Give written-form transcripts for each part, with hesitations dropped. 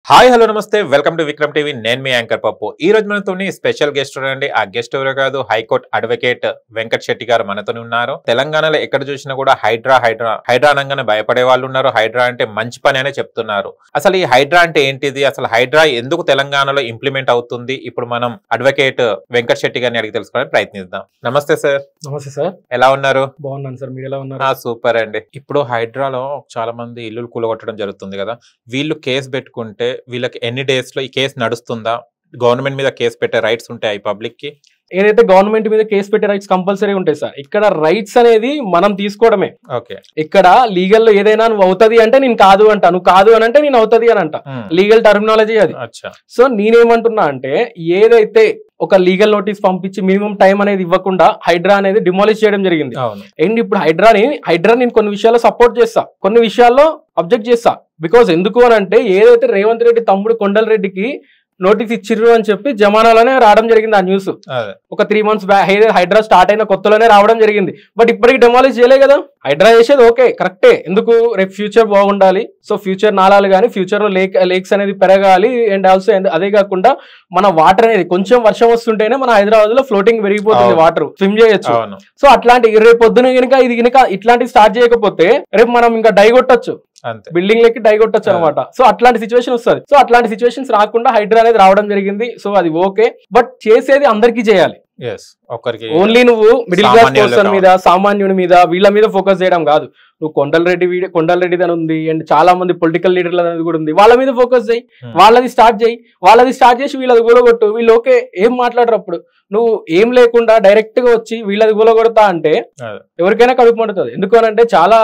hi hello నమస్తే welcome to Vikram TV నేను మీ anchor పప్పు ఈ రోజు మనతో స్పెషల్ గెస్ట్ అండి ఆ గెస్ట్ ఎవరో కాదు హైకోర్టు అడ్వకేట్ వెంకట్ శెట్టి గారు మనతో ఉన్నారు తెలంగాణలో ఎక్కడ చూసినా కూడా హైడ్రా అనగానే భయపడే వాళ్ళు ఉన్నారు హైడ్రా అంటే మంచి పని అనే చెప్తున్నారు అసలు ఈ హైడ్రా అంటే ఏంటిది అసలు హైడ్రా ఎందుకు తెలంగాణలో ఇంప్లిమెంట్ అవుతుంది ఇప్పుడు మనం అడ్వకేట్ వెంకట్ శెట్టి గారిని అడిగి తెలుసుకోవడానికి ప్రయత్నిద్దాం నమస్తే సార్ నమస్తే సార్ ఎలా ఉన్నారు బాగున్నాను సార్ మీరు ఎలా ఉన్నారు సూపర్ అండి ఇప్పుడు హైడ్రాలో చాలా మంది ఇల్లు కూలగొట్టడం జరుగుతుంది కదా వీళ్ళు కేసు పెట్టుకుంటే వీళ్ళకి ఎన్ని డేస్ లో ఈ కేసు నడుస్తుందా గవర్నమెంట్ మీద కేసు పెట్టే రైట్స్ ఉంటాయి పబ్లిక్ కి ఏదైతే గవర్నమెంట్ మీద కేసు పెట్టే రైట్స్ కంపల్సరీ ఉంటాయి సార్ ఇక్కడ రైట్స్ అనేది మనం తీసుకోవడమే ఓకే ఇక్కడ లీగల్ లో ఏదైనా నువ్వు అవుతుంది అంటే నేను కాదు అంట నువ్వు కాదు అని అంటే నేను అవుతుంది అని అంట లీగల్ టర్మినాలజీ అది సో నేనేమంటున్నా అంటే ఏదైతే ఒక లీగల్ నోటీస్ పంపించి మినిమం టైం అనేది ఇవ్వకుండా హైడ్రా అనేది డిమాలిష్ చేయడం జరిగింది అండ్ ఇప్పుడు హైడ్రా నేను కొన్ని విషయాల్లో సపోర్ట్ చేస్తా కొన్ని విషయాల్లో అబ్జెక్ట్ చేస్తా బికాస్ ఎందుకు అని అంటే ఏదైతే రేవంత్ రెడ్డి తమ్ముడు కొండల రెడ్డికి నోటీస్ ఇచ్చిర్రు అని చెప్పి జమానాలోనే రావడం జరిగింది ఆ న్యూస్ ఒక 3 months బ్యాక్ హైడ్రా స్టార్ట్ అయిన కొత్తలోనే రావడం జరిగింది బట్ ఇప్పటికి డెమాలిష్ చేయలే కదా హైడ్రా చేసేది ఓకే కరెక్టే ఎందుకు రేపు ఫ్యూచర్ బాగుండాలి సో ఫ్యూచర్ నాలాలు కానీ ఫ్యూచర్ లో లేక్స్ అనేది పెరగాలి అండ్ ఆల్సో అదే కాకుండా మన వాటర్ అనేది కొంచెం వర్షం వస్తుంటేనే మన హైదరాబాద్ లో ఫ్లోటింగ్ పెరిగిపోతుంది వాటర్ స్విమ్ చేయొచ్చు సో అట్లాంటి రేపు పొద్దున కనుక ఇట్లాంటి స్టార్ట్ చేయకపోతే రేపు మనం ఇంకా డై కొట్టొచ్చు బిల్డింగ్ లెక్కి డై కొట్టొచ్చు అనమాట సో అట్లాంటి సిచ్యువేషన్ వస్తుంది సో అట్లాంటి సిచ్యువేషన్స్ రాకుండా హైడ్రా అనేది రావడం జరిగింది సో అది ఓకే బట్ చేసేది అందరికీ చేయాలి ఓన్లీ నువ్వు మిడిల్ క్లాస్ పర్సన్ మీద సామాన్యుడి మీద వీళ్ళ మీద ఫోకస్ చేయడం కాదు నువ్వు కొండల రెడ్డి అని ఉంది అండ్ చాలా మంది పొలిటికల్ లీడర్లు అనేది కూడా ఉంది వాళ్ళ మీద ఫోకస్ చేయి వాళ్ళది స్టార్ట్ చేసి వీళ్ళది కూలగొట్టు వీళ్ళు ఓకే ఏం మాట్లాడరు అప్పుడు నువ్వు ఏం లేకుండా డైరెక్ట్ గా వచ్చి వీళ్ళది కూలగొడతా అంటే ఎవరికైనా కడుపు మండుతుంది ఎందుకనంటే చాలా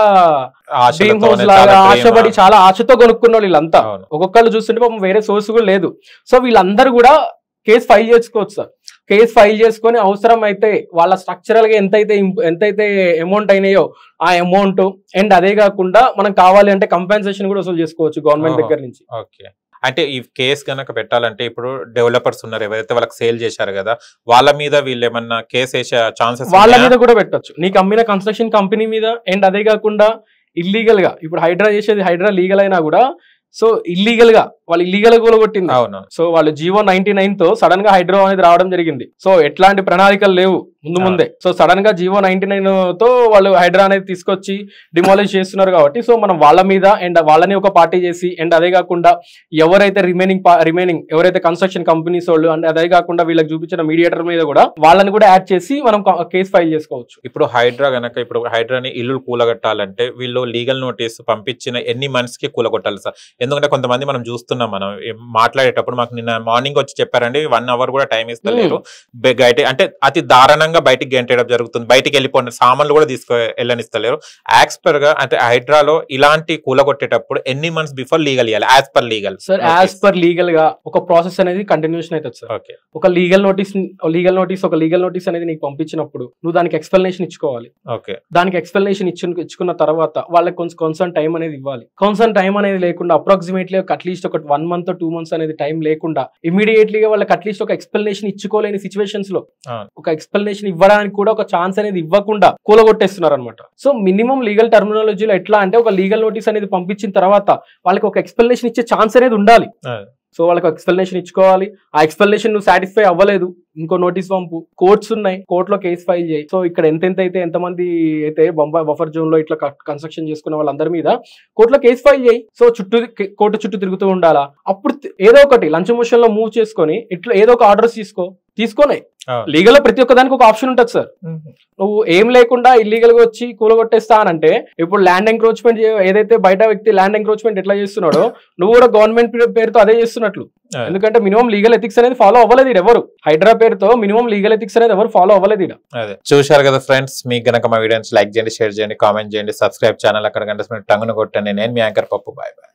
డ్రీమ్ హౌస్ లాగా ఆశపడి చాలా ఆశతో కొనుక్కున్న వాళ్ళు వీళ్ళంతా ఒక్కొక్కళ్ళు చూస్తుంటే పాపం వేరే సోర్స్ కూడా లేదు సో వీళ్ళందరూ కూడా కేసు ఫైల్ చేసుకోవచ్చు సార్ కేసు ఫైల్ చేసుకొని అవసరం అయితే వాళ్ళ స్ట్రక్చరల్ గా ఎంతైతే అమౌంట్ అయినాయో ఆ అమౌంట్ అండ్ అదే కాకుండా మనం కావాలి అంటే కంపెన్సేషన్ కూడా వసూలు చేసుకోవచ్చు గవర్నమెంట్ దగ్గర నుంచి అంటే ఈ కేసు కనుక పెట్టాలంటే ఇప్పుడు డెవలపర్స్ ఉన్నారు ఎవరైతే వాళ్ళకి సేల్ చేశారు కదా వాళ్ళ మీద వీళ్ళు ఏమన్నా కేసు వేసే ఛాన్సెస్ వాళ్ళ మీద కూడా పెట్టచ్చు నీకు అమ్మిన కన్స్ట్రక్షన్ కంపెనీ మీద అండ్ అదే కాకుండా ఇల్లీగల్ గా ఇప్పుడు హైడ్రా చేసేది హైడ్రా లీగల్ అయినా కూడా సో ఇల్లీగల్ గా వాళ్ళు ఇల్లీగల్ గా కూలగొట్టింది సో వాళ్ళు జీవో 99 తో సడన్ గా హైడ్రా అనేది రావడం జరిగింది సో ఎట్లాంటి ప్రణాళికలు లేవు ముందే సో సడన్ గా జీవో 99 తో వాళ్ళు హైడ్రా అనేది తీసుకొచ్చి డిమాలిష్ చేస్తున్నారు కాబట్టి సో మనం వాళ్ళ మీద అండ్ వాళ్ళని ఒక పార్టీ చేసి అండ్ అదే కాకుండా ఎవరైతే రిమైనింగ్ ఎవరైతే కన్స్ట్రక్షన్ కంపెనీస్ వాళ్ళు అండ్ అదే కాకుండా వీళ్ళకి చూపించిన మీడియేటర్ మీద కూడా వాళ్ళని కూడా యాడ్ చేసి మనం కేసు ఫైల్ చేసుకోవచ్చు ఇప్పుడు హైడ్రా గనక ఇప్పుడు హైడ్రాని ఇల్లు కూలగొట్టాలంటే వీళ్ళు లీగల్ నోటీస్ పంపించిన ఎన్ని మంత్స్ కి కూలగొట్టాలి సార్ ఎందుకంటే కొంతమంది మనం చూస్తున్నాం మనం మాట్లాడేటప్పుడు మాకు నిన్న మార్నింగ్ వచ్చి చెప్పారండి 1 hour కూడా టైం ఇస్తలేరు అంటే అతి దారుణంగా బయటికి గెంటేయడం జరుగుతుంది బయటికి వెళ్ళిపోయిన సామాన్లు కూడా వెళ్ళనిస్తలేరు యాజ్ పర్ గా అంటే హైడ్రాలో ఇలాంటి కూలగొట్టేటప్పుడు ఎన్ని మంత్స్ బిఫోర్ లీగల్ ఇవ్వాలి as per legal sir as per legal గా ఒక ప్రాసెస్ అనేది కంటిన్యూషన్ అవుతుంది సార్ ఓకే ఒక లీగల్ నోటీస్ అనేది నీకు పంపించినప్పుడు నువ్వు దానికి ఎక్స్ప్లెనేషన్ ఇచ్చుకోవాలి ఓకే దానికి ఎక్స్ప్లెనేషన్ ఇచ్చుకున్న తర్వాత వాళ్ళకి కొంచెం కన్సర్న్ టైం అనేది ఇవ్వాలి కన్సర్న్ టైం అనేది లేకుండా అప్రాక్సిమేట్లీ అట్లీస్ట్ ఒక 1 month 2 months అనేది టైం లేకుండా ఇమీడియట్లీగా వాళ్ళకి అట్లీస్ట్ ఒక ఎక్స్ప్లెనేషన్ ఇచ్చుకోలేని సిచ్యువేషన్స్ లో ఒక ఎక్స్ప్లెనేషన్ ఇవ్వడానికి కూడా ఒక ఛాన్స్ అనేది ఇవ్వకుండా కూలగొట్టేస్తున్నారు అనమాట సో మినిమం లీగల్ టర్మినాలజీలో ఎట్లా అంటే ఒక లీగల్ నోటీస్ అనేది పంపించిన తర్వాత వాళ్ళకి ఒక ఎక్స్ప్లెనేషన్ ఇచ్చే ఛాన్స్ అనేది ఉండాలి సో వాళ్ళకి ఎక్స్ప్లెనేషన్ ఇచ్చుకోవాలి ఆ ఎక్స్ప్లెనేషన్ నువ్వు సాటిస్ఫై అవ్వలేదు ఇంకో నోటీస్ పంపు కోర్ట్స్ ఉన్నాయి కోర్టులో కేసు ఫైల్ చేయి సో ఇక్కడ ఎంతమంది అయితే బఫర్ జోన్ లో ఇట్లా కన్స్ట్రక్షన్ చేసుకున్న వాళ్ళందరి మీద కోర్టులో కేసు ఫైల్ చేయి సో కోర్టు చుట్టూ తిరుగుతూ ఉండాలా అప్పుడు ఏదో ఒకటి లంచ్ మోషన్ లో మూవ్ చేసుకొని ఇట్లా ఏదో ఒక ఆర్డర్స్ తీసుకొని లీగల్ లో ప్రతి ఒక్క దానికి ఒక ఆప్షన్ ఉంటుంది సార్ నువ్వు ఏం లేకుండా ఇల్లీగల్ గా వచ్చి కూలగొట్టేస్తానంటే ఇప్పుడు ల్యాండ్ ఎంక్రోచ్మెంట్ ఏదైతే బయట వ్యక్తి ల్యాండ్ ఎంక్రోచ్మెంట్ ఎట్లా చేస్తున్నాడో నువ్వు కూడా గవర్నమెంట్ పేరుతో అదే చేస్తున్నట్లు ఎందుకంటే మినిమం లీగల్ ఎథిక్స్ అనేది ఫాలో అవ్వలేదు ఎవరు హైడ్రా పేరుతో మినిమం లీగల్ ఎథిక్స్ అనేది ఎవరు ఫాలో అవ్వలేదు చూశారు కదా ఫ్రెండ్స్ మీకు గనక మా వీడియోస్ లైక్ చేయండి షేర్ చేయండి కామెంట్ చేయండి సబ్స్క్రైబ్ ఛానల్ అక్కడ గంట టంగును కొట్టండి నేను మీ యాంకర్ పప్పు బాయ్ బాయ్